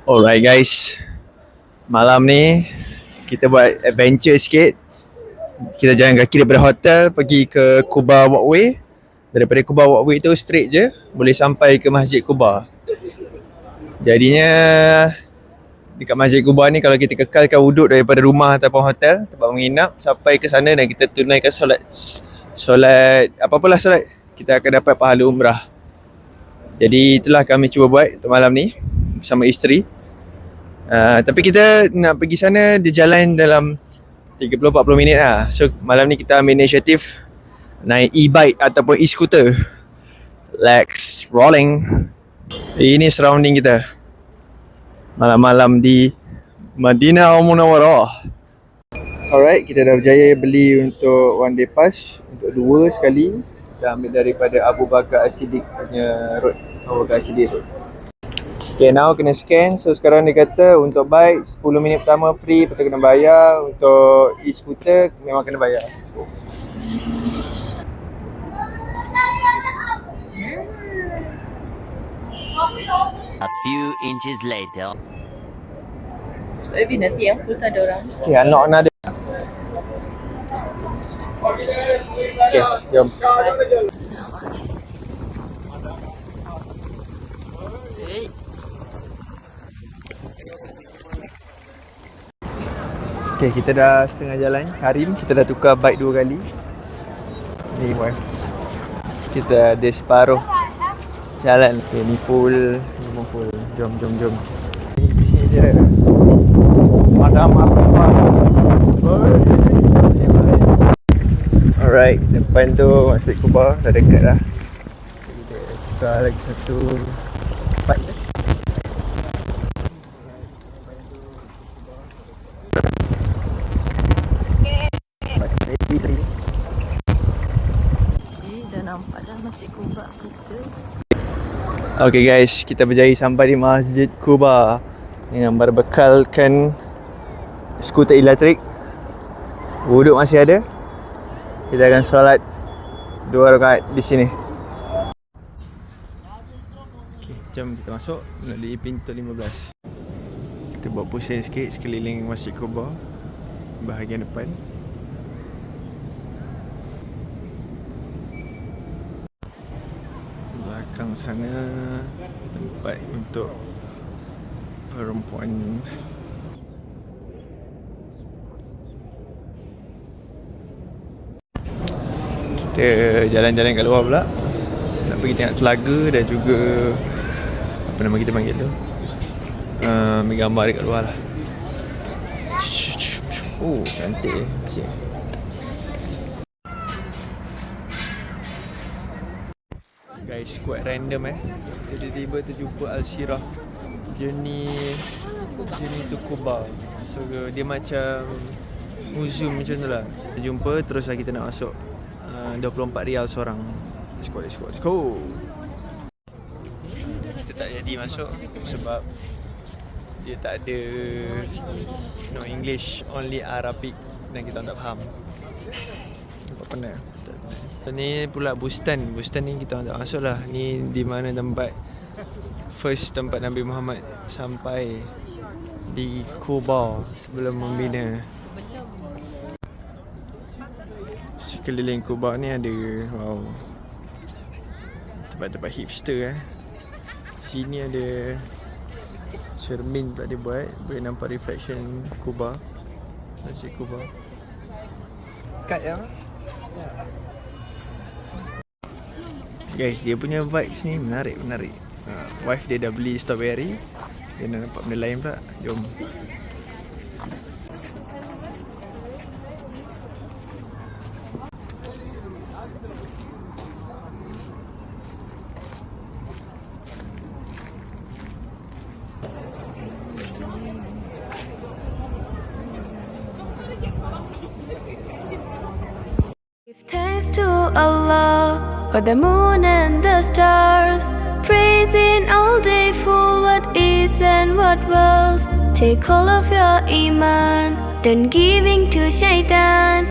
Alright guys, malam ni kita buat adventure sikit. Kita jalan kaki daripada hotel pergi ke Kuba Walkway. Daripada Kuba Walkway tu straight je boleh sampai ke Masjid Kuba. Jadinya dekat Masjid Kuba ni kalau kita kekalkan wuduk daripada rumah ataupun hotel tempat menginap sampai ke sana dan kita tunaikan solat apa-apalah solat, kita akan dapat pahala umrah. Jadi itulah kami cuba buat untuk malam ni bersama isteri. Tapi kita nak pergi sana dia jalan dalam 30-40 minit lah. So malam ni kita ambil inisiatif naik e-bike ataupun e-scooter. Let's rolling. Ini surrounding kita malam-malam di Madinah Al-Munawwarah. Alright, kita dah berjaya beli untuk one day pass untuk 2 sekali. Kita ambil daripada Abu Bakar As-Siddiq punya road, Abu Bakar As-Siddiq road. Okay, now kena scan. So sekarang dia kata untuk bike 10 minit pertama free, lepas tu kena bayar. Untuk e-scooter memang kena bayar. So a few inches later. Sebab Ebi nanti yang full tak ada orang. okay, anak ada. Okay, jom. Okay, kita dah setengah jalan. Karim, kita dah tukar bike 2 kali. Ni wife. Kita ada separuh jalan. Okay, ni full. Ni pun full. Jom. Ni dia. Padam apa-apa. Alright, depan tu Masjid Kuba dah dekat dah. Kita tukar lagi satu bike dah. Dah nampak dah Masjid Kuba kita. Okay guys, kita berjaya sampai di Masjid Kuba dengan berbekalkan skuter elektrik. Wuduk masih ada. Kita akan solat 2 rakaat di sini. Okay, jom kita masuk melalui pintu 15. Kita buat pusing sikit sekeliling Masjid Kuba bahagian depan. Belakang sana tempat untuk perempuan. Kita jalan-jalan kat luar pula. Nak pergi tengok telaga dan juga apa nama kita panggil tu, ambil gambar dekat luar lah. Oh, cantik masih. Guys, quite random tiba-tiba terjumpa Al-Shirah Journey to Kuba. So dia macam museum macam tu lah. Kita jumpa terus lah kita nak masuk. 24 rial seorang. Let's go. Kita tak jadi masuk sebab dia tak ada no English, only Arabic dan kita tak faham. Nampak pernah. Ni pula Bustan ni kita tak masuk lah. Ni di mana tempat first tempat Nabi Muhammad sampai di Kuba sebelum membina. Sekeliling Kuba ni ada tempat-tempat hipster Sini ada cermin pula dia buat, boleh nampak reflection Kuba, Masjid Kuba. Kat guys, dia punya vibes ni menarik. Wife dia dah beli strawberry. Dia nak nampak benda lain pula. Jom. Give thanks to Allah for the moon and the stars, praising all day for what is and what was. Take hold of your iman, don't giving to shaitan.